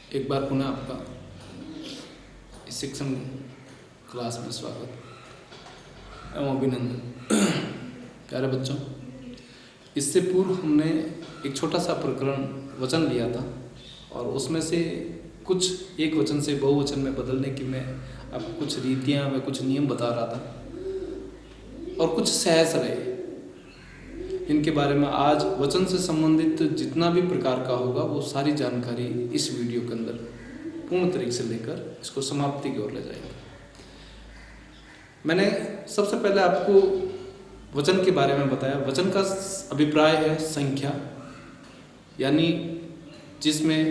एक बार पुनः आपका इस शिक्षण क्लास में स्वागत एवं अभिनंदन। प्यारे बच्चों, इससे पूर्व हमने एक छोटा सा प्रकरण वचन लिया था और उसमें से कुछ एक वचन से बहुवचन में बदलने की मैं आपको कुछ रीतियाँ व कुछ नियम बता रहा था और कुछ सहज रहे। इनके बारे में आज वचन से संबंधित जितना भी प्रकार का होगा वो सारी जानकारी इस वीडियो के अंदर पूर्ण तरीके से लेकर इसको समाप्ति की ओर ले जाएंगे। मैंने सबसे पहले आपको वचन के बारे में बताया। वचन का अभिप्राय है संख्या, यानी जिसमें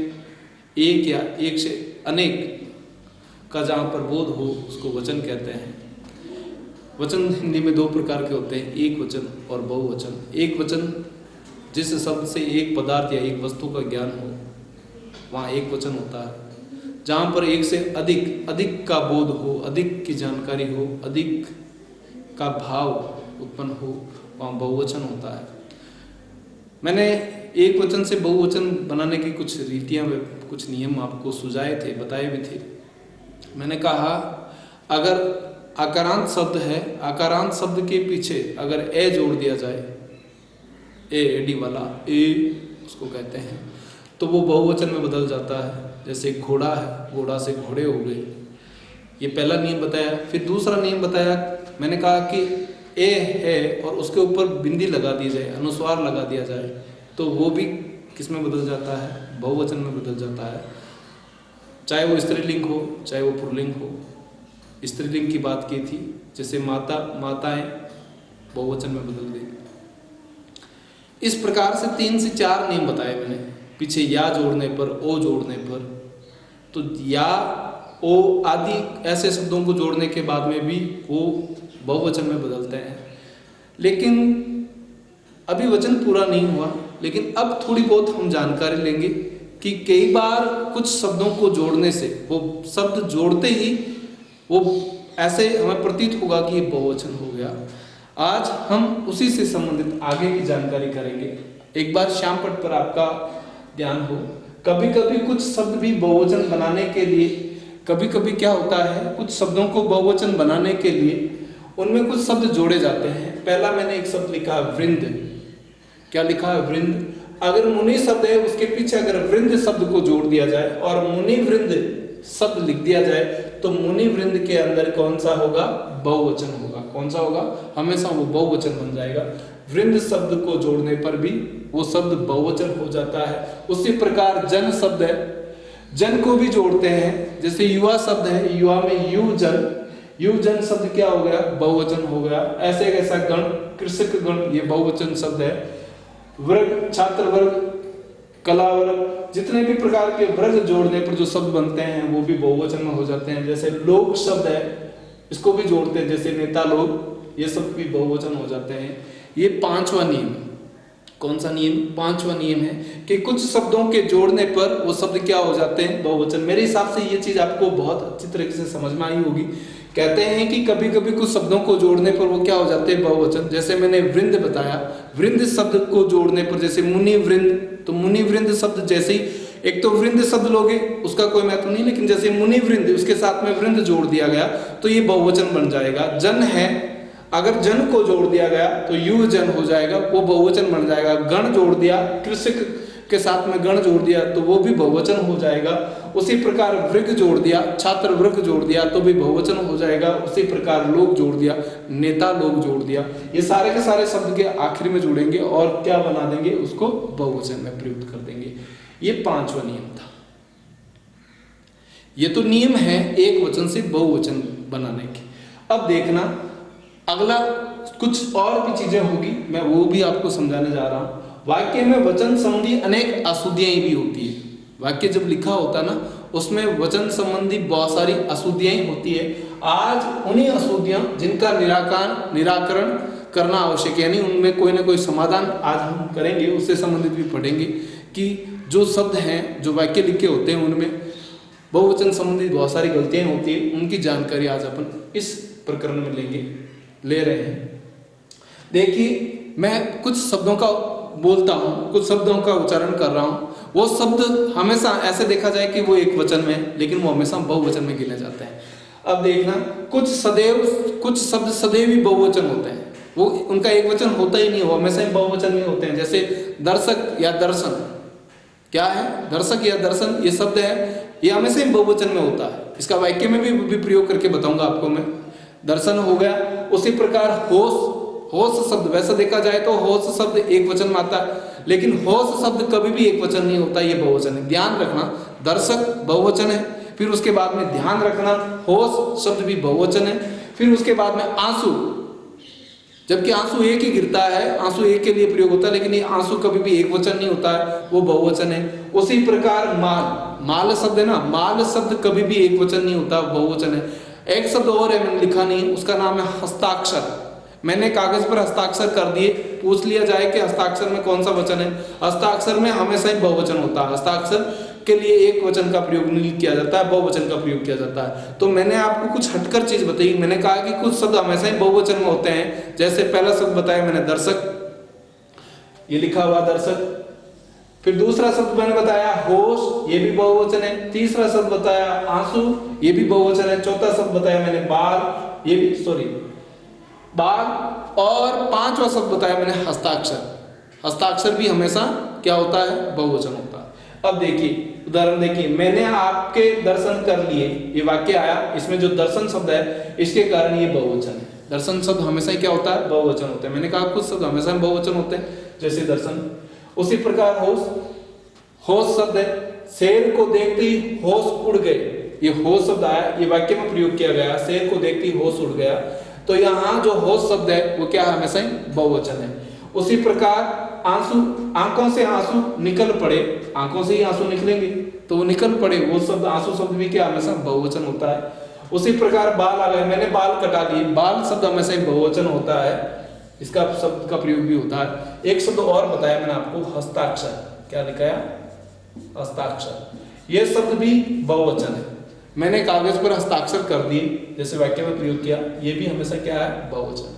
एक या एक से अनेक का जहाँ पर बोध हो उसको वचन कहते हैं। वचन हिंदी में दो प्रकार के होते हैं, एक वचन और बहुवचन। एक वचन जिस शब्द से एक पदार्थ या एक वस्तु का ज्ञान हो वहाँ एक वचन होता है। जहाँ पर एक से अधिक का बोध हो, अधिक की जानकारी हो, अधिक का भाव उत्पन्न हो वहाँ बहुवचन होता है। मैंने एक वचन से बहुवचन बनाने की कुछ रीतियाँ व कुछ नियम आपको सुझाए थे, बताए भी थे। मैंने कहा अगर आकारांत शब्द है, आकारांत शब्द के पीछे अगर ए जोड़ दिया जाए, एडी वाला ए उसको कहते हैं, तो वो बहुवचन में बदल जाता है। जैसे घोड़ा है, घोड़ा से घोड़े हो गए, ये पहला नियम बताया। फिर दूसरा नियम बताया, मैंने कहा कि ए है और उसके ऊपर बिंदी लगा दी जाए, अनुस्वार लगा दिया जाए, तो वो भी किस में बदल जाता है? बहुवचन में बदल जाता है। चाहे वो स्त्रीलिंग हो चाहे वो पुल्लिंग हो। स्त्रीलिंग की बात की थी, जैसे माता, माताएं बहुवचन में बदल गई। इस प्रकार से 3 से 4 नियम बताए मैंने। पीछे या जोड़ने पर, ओ जोड़ने पर, तो या, ओ आदि ऐसे शब्दों को जोड़ने के बाद में भी वो बहुवचन में बदलते हैं। लेकिन अभी वचन पूरा नहीं हुआ, लेकिन अब थोड़ी बहुत हम जानकारी लेंगे कि कई बार कुछ शब्दों को जोड़ने से, वो शब्द जोड़ते ही वो ऐसे हमें प्रतीत होगा कि ये बहुवचन हो गया। आज हम उसी से संबंधित आगे की जानकारी करेंगे। एक बार श्याम पट पर आपका ध्यान हो। कभी कभी कुछ शब्द भी बहुवचन बनाने के लिए, कभी कभी क्या होता है, कुछ शब्दों को बहुवचन बनाने के लिए उनमें कुछ शब्द जोड़े जाते हैं। पहला मैंने एक शब्द लिखा है वृंद। क्या लिखा है? वृंद। अगर मुनि शब्द है उसके पीछे अगर वृंद शब्द को जोड़ दिया जाए और मुनि वृंद शब्द लिख दिया जाए तो मुनि वृंद के अंदर कौन सा होगा? बहुवचन होगा। कौन सा होगा? हमेशा वो बहुवचन बन जाएगा। वृंद शब्द को जोड़ने पर भी वो शब्द बहुवचन हो जाता है। उसी प्रकार जन शब्द है, जन को भी जोड़ते हैं। जैसे युवा शब्द है, युवा में यु जन, यु जन शब्द क्या हो गया? बहुवचन हो गया। ऐसे ऐसा गण, कृषक गण, ये बहुवचन शब्द है। वर्ग, छात्र वर्ग, कला वर्ग, जितने भी प्रकार के वर्ग जोड़ने पर जो शब्द बनते हैं वो भी बहुवचन में हो जाते हैं। जैसे लोक शब्द है, इसको भी जोड़ते हैं, जैसे नेता लोग, ये सब भी बहुवचन हो जाते हैं। ये 5वां नियम। कौन सा नियम? 5वां नियम है कि कुछ शब्दों के जोड़ने पर वो शब्द क्या हो जाते हैं? बहुवचन। मेरे हिसाब से ये चीज आपको बहुत अच्छी तरीके से समझ में आई होगी। कहते हैं कि कभी कभी कुछ शब्दों को जोड़ने पर वो क्या हो जाते हैं? बहुवचन। जैसे मैंने वृंद बताया, वृंद शब्द को जोड़ने पर, जैसे मुनि वृंद, तो मुनि वृंद शब्द जैसे ही, एक तो वृंद शब्द लोगे उसका कोई महत्व नहीं, लेकिन जैसे मुनि वृंद उसके साथ में वृंद जोड़ दिया गया तो ये बहुवचन बन जाएगा। जन है, अगर जन को जोड़ दिया गया तो यु जन हो जाएगा, वो बहुवचन बन जाएगा। गण जोड़ दिया, कृषक के साथ में गण जोड़ दिया तो वो भी बहुवचन हो जाएगा। उसी प्रकार वृग जोड़ दिया, छात्र वर्ग जोड़ दिया तो भी बहुवचन हो जाएगा। उसी प्रकार लोग जोड़ दिया, नेता लोग जोड़ दिया। ये सारे के सारे शब्द के आखिर में जोड़ेंगे और क्या बना देंगे? उसको बहुवचन में प्रयुक्त कर देंगे। ये 5वां नियम था। ये तो नियम है एक वचन से बहुवचन बनाने के। अब देखना अगला कुछ और भी चीजें होगी, मैं वो भी आपको समझाने जा रहा हूं। वाक्य में वचन संबंधी अनेक अशुद्धियां भी होती है। वाक्य जब लिखा होता ना उसमें वचन संबंधी बहुत सारी अशुद्धियां होती है। आज उन्हीं अशुद्धियां जिनका निराकरण करना आवश्यक है, यानी उनमें कोई ना कोई समाधान आज हम करेंगे, उससे संबंधित भी पढ़ेंगे कि जो शब्द हैं, जो वाक्य लिखे होते हैं, उनमें बहुवचन संबंधी बहुत सारी गलतियां होती है। उनकी जानकारी आज अपन इस प्रकरण में ले रहे हैं। देखिए, मैं कुछ शब्दों का बोलता हूँ, कुछ शब्दों का उच्चारण कर रहा हूँ, वो शब्द हमेशा ऐसे देखा जाए कि वो एक वचन में है, लेकिन वो हमेशा बहुवचन में गिने जाते हैं। अब देखना, कुछ शब्द सदैव ही बहुवचन होते हैं, वो उनका एक वचन होता ही नहीं, वो हमेशा ही बहुवचन में होते हैं। जैसे दर्शक या दर्शन, क्या है, दर्शक या दर्शन, ये शब्द है, ये हमेशा ही बहुवचन में होता है। इसका वाक्य में भी प्रयोग करके बताऊंगा आपको मैं। दर्शन हो गया। उसी प्रकार होश शब्द, वैसे देखा जाए तो होश शब्द एक वचन में आता है, लेकिन होश शब्द कभी भी एक वचन नहीं होता, ये बहुवचन है। ध्यान रखना, दर्शक बहुवचन है, फिर उसके बाद में ध्यान रखना होश शब्द भी बहुवचन है, फिर उसके बाद में आंसू, जबकि आंसू एक ही गिरता है, आंसू एक के लिए प्रयोग होता है, लेकिन ये आंसू कभी भी एक वचन नहीं होता है, वो बहुवचन है। उसी प्रकार माल शब्द है ना, माल शब्द कभी भी एक वचन नहीं होता, बहुवचन है। एक शब्द और है, मैंने लिखा नहीं, उसका नाम है हस्ताक्षर। मैंने कागज पर हस्ताक्षर कर दिए, पूछ लिया जाए कि हस्ताक्षर में कौन सा वचन है, हस्ताक्षर में हमेशा ही बहुवचन होता है। हस्ताक्षर के लिए एक वचन का प्रयोग नहीं किया जाता है, बहुवचन का प्रयोग किया जाता है। तो मैंने आपको कुछ हटकर चीज बताई, मैंने कहा कि कुछ शब्द हमेशा ही बहुवचन में होते हैं। जैसे पहला शब्द बताया मैंने दर्शक, ये लिखा हुआ दर्शक। फिर दूसरा शब्द मैंने बताया होश, ये भी बहुवचन है। तीसरा शब्द बताया आंसू, ये भी बहुवचन है। चौथा शब्द बताया मैंने बाल, ये भी बाल, और पांचवा शब्द बताया मैंने हस्ताक्षर। हस्ताक्षर भी हमेशा क्या होता है, बहुवचन होता है। अब देखिए उदाहरण देखिए, मैंने आपके दर्शन कर लिए, ये वाक्य आया, इसमें जो दर्शन शब्द है इसके कारण ये बहुवचन है। दर्शन शब्द हमेशा ही क्या होता है, बहुवचन होता है। मैंने कहा कुछ शब्द हमेशा बहुवचन होते हैं, जैसे दर्शन। उसी प्रकार होश शब्द है, शेर को देखते ही होश उड़ गए, ये होश शब्द आया, ये वाक्य में प्रयोग किया गया, शेर को देखते ही होश उड़ गया। तो यहाँ जो होश शब्द है वो क्या है, हमेशा ही बहुवचन है। उसी प्रकार आंसू, आंखों से आंसू निकल पड़े, आंखों से ही आंसू निकलेंगे तो वो निकल पड़े, वो शब्द आंसू शब्द भी क्या हमेशा बहुवचन होता है। उसी प्रकार बाल आ गए, मैंने बाल कटा लिए, बाल शब्द हमेशा ही बहुवचन होता है, इसका शब्द का प्रयोग भी होता है। एक शब्द और बताया मैंने आपको, हस्ताक्षर, क्या लिखा है, हस्ताक्षर, ये शब्द भी बहुवचन है। मैंने कागज पर हस्ताक्षर कर दिए, जैसे वाक्य में प्रयोग किया, ये भी हमेशा क्या है, बहुवचन।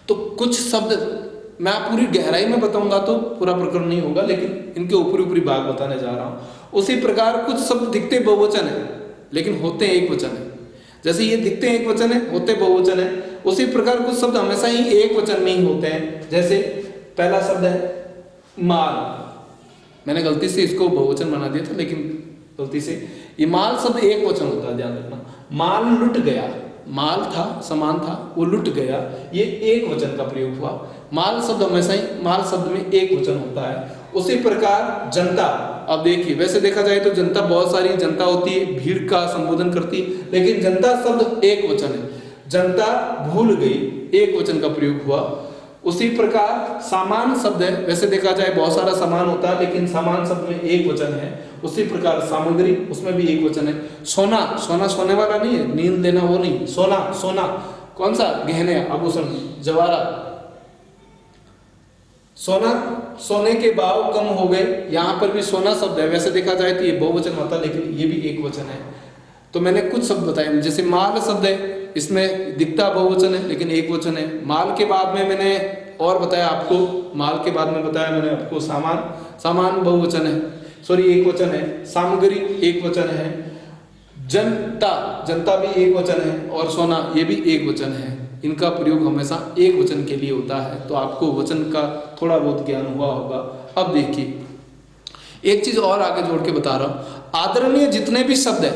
तो कुछ शब्द मैं पूरी गहराई में बताऊंगा तो पूरा प्रकरण नहीं होगा, लेकिन इनके ऊपरी भाग बताने जा रहा हूं। उसी प्रकार कुछ शब्द दिखते बहुवचन है लेकिन होते एक वचन है। जैसे ये दिखते एक वचन है, होते बहुवचन है। उसी प्रकार कुछ शब्द हमेशा ही एक वचन में ही होते हैं। जैसे पहला शब्द है माल, मैंने गलती से इसको बहुवचन बना दिया था, लेकिन गलती से ये माल शब्द एक वचन होता है, ध्यान रखना। माल लुट गया, माल था, सामान था, वो लुट गया, ये एक वचन का प्रयोग हुआ। माल शब्द हमेशा ही माल शब्द में एक वचन होता है। उसी प्रकार जनता, अब देखिए वैसे देखा जाए तो जनता, बहुत सारी जनता होती है, भीड़ का संबोधन करती है, लेकिन जनता शब्द एक वचन है। जनता भूल गई, एक वचन का प्रयोग हुआ। उसी प्रकार सामान शब्द है, वैसे देखा जाए बहुत सारा सामान होता है, लेकिन सामान शब्द में एक वचन है। उसी प्रकार सामग्री, उसमें भी एक वचन है। सोना, सोना सोने वाला नहीं है, नींद लेना वो नहीं, सोना, सोना कौन सा, गहने, आभूषण, जवाहरात। सोना, सोने के भाव कम हो गए, यहाँ पर भी सोना शब्द है, वैसे देखा जाए तो ये बहुवचन होता है, लेकिन ये भी एक वचन है। तो मैंने कुछ शब्द बताए, जैसे माल शब्द है, इसमें दिखता बहुवचन है लेकिन एक वचन है। माल के बाद में मैंने और बताया आपको, माल के बाद में बताया मैंने आपको सामान, सामान बहुवचन है, सॉरी एक वचन है। सामग्री एक वचन है। जनता, जनता भी एक वचन है, और सोना ये भी एक वचन है। इनका प्रयोग हमेशा एक वचन के लिए होता है। तो आपको वचन का थोड़ा बहुत ज्ञान हुआ होगा। अब देखिए एक चीज और आगे जोड़ के बता रहा हूं, आदरणीय जितने भी शब्द है,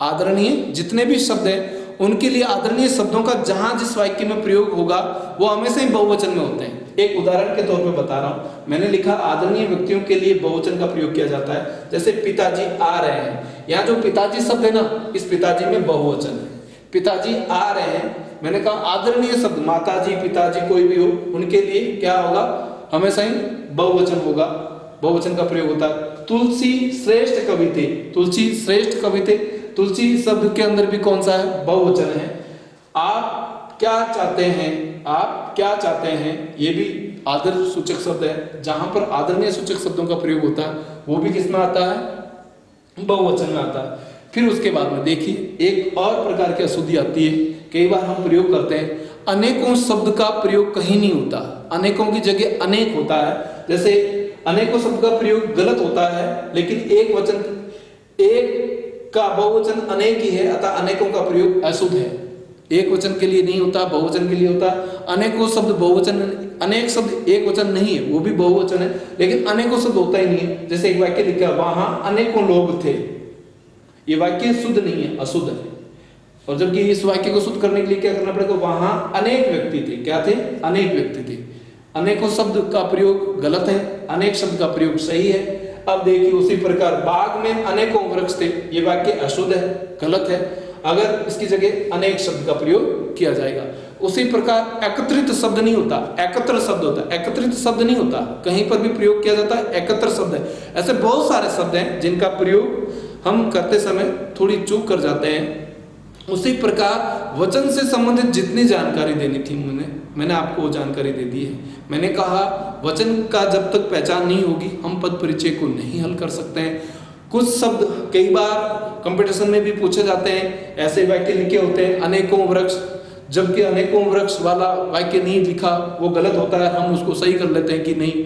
आदरणीय जितने भी शब्द है, उनके लिए आदरणीय शब्दों का जहां जिस वाक्य में प्रयोग होगा वो हमेशा ही बहुवचन में होते हैं। एक उदाहरण के तौर पे बता रहा हूं, मैंने लिखा आदरणीय व्यक्तियों के लिए बहुवचन का प्रयोग किया जाता है। जैसे पिताजी आ रहे हैं, यहाँ जो पिताजी शब्द है ना, इस पिताजी में बहुवचन है, पिताजी आ रहे हैं। मैंने कहा आदरणीय शब्द, माताजी, पिताजी कोई भी हो, उनके लिए क्या होगा, हमेशा ही बहुवचन होगा, बहुवचन का प्रयोग होता है। तुलसी श्रेष्ठ कवि थे, तुलसी श्रेष्ठ कवि थे, तुलसी शब्द के अंदर भी कौन सा है, बहुवचन है। आप क्या चाहते हैं, आप क्या चाहते हैं, ये भी आदर सूचक शब्द है। जहां पर आदरणीय सूचक शब्दों का प्रयोग होता है वो भी किसमें आता है, बहुवचन में आता है। फिर उसके बाद में देखिए एक और प्रकार की अशुद्धि आती है, कई बार हम प्रयोग करते हैं अनेकों शब्द का प्रयोग कहीं नहीं होता, अनेकों की जगह अनेक होता है। जैसे अनेकों शब्द का प्रयोग गलत होता है, लेकिन एक वचन, एक का बहुवचन अनेक ही है, अतः अनेकों का प्रयोग अशुद्ध है। एक वचन के लिए नहीं होता, बहुवचन के लिए होता। अनेकों शब्द बहुवचन, अनेक शब्द एक वचन नहीं है, वो भी बहुवचन है, लेकिन अनेकों शब्द होता ही नहीं है। जैसे एक वाक्य लिखा, वहां अनेकों लोग थे, ये वाक्य शुद्ध नहीं है, अशुद्ध है। और जबकि इस वाक्य को शुद्ध करने के लिए क्या करना पड़ेगा, वहां अनेक व्यक्ति थे। क्या थे? अनेक व्यक्ति थे। अनेकों शब्द का प्रयोग गलत है, अनेक शब्द का प्रयोग सही है। अब देखिए उसी प्रकार बाग में अनेकों वृक्ष थे, ये वाक्य अशुद्ध है, गलत है, अगर इसकी जगह अनेक शब्द का प्रयोग किया जाएगा। उसी प्रकार एकत्रित शब्द नहीं होता, एकत्र शब्द होता है, एकत्रित शब्द नहीं होता, कहीं पर भी प्रयोग किया जाता है, एकत्र शब्द है। ऐसे बहुत सारे शब्द हैं जिनका प्रयोग हम करते समय थोड़ी चूक कर जाते हैं। उसी प्रकार वचन से संबंधित जितनी जानकारी देनी थी मैंने आपको वो जानकारी दे दी है। मैंने कहा वचन का जब तक पहचान नहीं होगी हम पद परिचय को नहीं हल कर सकते हैं। कुछ शब्द कई बार कंपटीशन में भी पूछे जाते हैं, ऐसे वाक्य लिखे होते हैं अनेकों वृक्ष, जबकि अनेकों वृक्ष वाला वाक्य नहीं लिखा, वो गलत होता है, हम उसको सही कर लेते हैं कि नहीं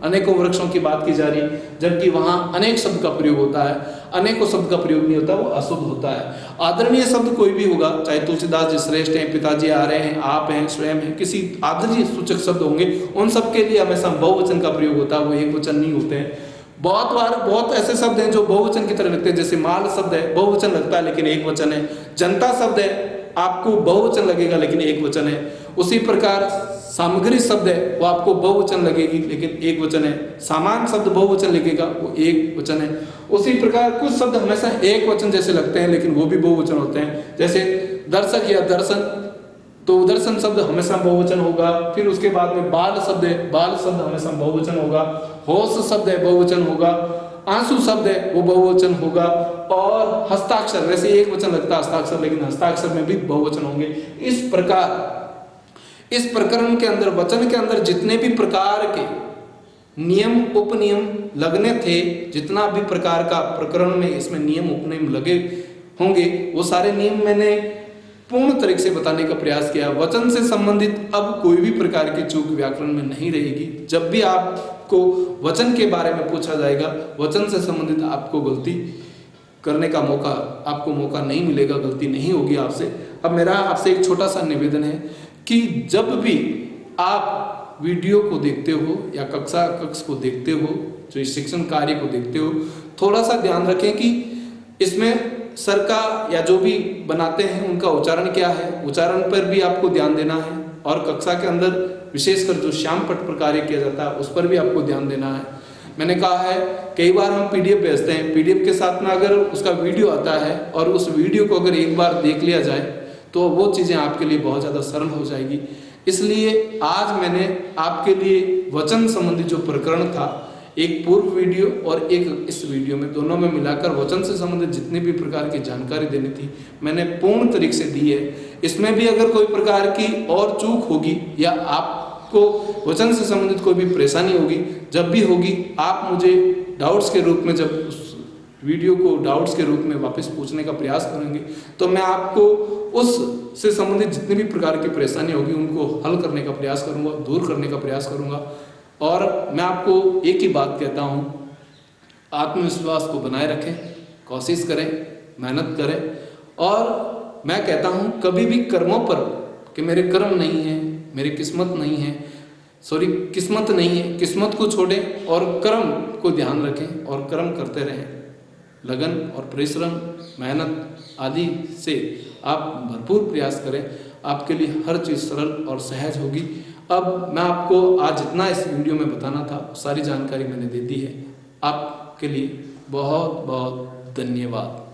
अनेकों वृक्षों की बात की जा रही है, जबकि वहां अनेक शब्द का प्रयोग होता है, अनेकों शब्द का प्रयोग नहीं होता, वो अशुद्ध होता है। आदरणीय शब्द कोई भी होगा, चाहे तुलसीदास जी श्रेष्ठ हैं, पिताजी आ रहे हैं, आप हैं, स्वयं हैं, किसी आदरणीय सूचक शब्द होंगे, उन सब के लिए हमेशा बहुवचन का प्रयोग होता है, वो एक वचन नहीं होते हैं। बहुत बार बहुत ऐसे शब्द हैं जो बहुवचन की तरह लगते हैं, जैसे माल शब्द है बहुवचन लगता है लेकिन एक वचन है। जनता शब्द है आपको बहुवचन लगेगा लेकिन एक वचन है। उसी प्रकार सामग्री शब्द है वो आपको बहुवचन लगेगी लेकिन एक वचन है। सामान शब्द बहुवचन लगेगा वो एक वचन है। उसी प्रकार कुछ शब्द हमेशा एक वचन जैसे लगते हैं लेकिन वो भी बहुवचन होते हैं। जैसे दर्शक या दर्शन, तो दर्शन शब्द हमेशा बहुवचन होगा। फिर उसके बाद में बाल शब्द है, बाल शब्द हमेशा बहुवचन होगा। होश शब्द है बहुवचन होगा। आंसू शब्द है वो बहुवचन होगा। और हस्ताक्षर, वैसे एक वचन लगता है हस्ताक्षर, लेकिन हस्ताक्षर में भी बहुवचन होंगे। इस प्रकार इस प्रकरण के अंदर, वचन के अंदर जितने भी प्रकार के नियम उपनियम लगने थे, जितना भी प्रकार का प्रकरण में इसमें नियम उपनियम लगे होंगे, वो सारे नियम मैंने पूर्ण तरीके से बताने का प्रयास किया। वचन से संबंधित अब कोई भी प्रकार की चूक व्याकरण में नहीं रहेगी। जब भी आपको वचन के बारे में पूछा जाएगा, वचन से संबंधित आपको गलती करने का आपको मौका नहीं मिलेगा, गलती नहीं होगी आपसे। अब मेरा आपसे एक छोटा सा निवेदन है कि जब भी आप वीडियो को देखते हो या कक्ष को देखते हो, जो शिक्षण कार्य को देखते हो, थोड़ा सा ध्यान रखें कि इसमें सर का या जो भी बनाते हैं उनका उच्चारण क्या है, उच्चारण पर भी आपको ध्यान देना है। और कक्षा के अंदर विशेषकर जो श्याम पट पर कार्य किया जाता है उस पर भी आपको ध्यान देना है। मैंने कहा है कई बार हम पीडीएफ भेजते हैं, पीडीएफ के साथ में अगर उसका वीडियो आता है और उस वीडियो को अगर एक बार देख लिया जाए तो वो चीज़ें आपके लिए बहुत ज़्यादा सरल हो जाएगी। इसलिए आज मैंने आपके लिए वचन संबंधी जो प्रकरण था, एक पूर्व वीडियो और एक इस वीडियो में, दोनों में मिलाकर वचन से संबंधित जितनी भी प्रकार की जानकारी देनी थी मैंने पूर्ण तरीके से दी है। इसमें भी अगर कोई प्रकार की और चूक होगी या आपको वचन से संबंधित कोई भी परेशानी होगी, जब भी होगी आप मुझे डाउट्स के रूप में, जब उस वीडियो को डाउट्स के रूप में वापस पूछने का प्रयास करेंगे तो मैं आपको उस से संबंधित जितनी भी प्रकार की परेशानी होगी उनको हल करने का प्रयास करूंगा, दूर करने का प्रयास करूंगा। और मैं आपको एक ही बात कहता हूं, आत्मविश्वास को बनाए रखें, कोशिश करें, मेहनत करें। और मैं कहता हूं कभी भी कर्मों पर कि मेरे कर्म नहीं है, मेरी किस्मत नहीं है, किस्मत नहीं है, किस्मत को छोड़ें और कर्म को ध्यान रखें और कर्म करते रहें। लगन और परिश्रम, मेहनत आदि से आप भरपूर प्रयास करें, आपके लिए हर चीज़ सरल और सहज होगी। अब मैं आपको आज जितना इस वीडियो में बताना था सारी जानकारी मैंने दे दी है। आपके लिए बहुत बहुत धन्यवाद।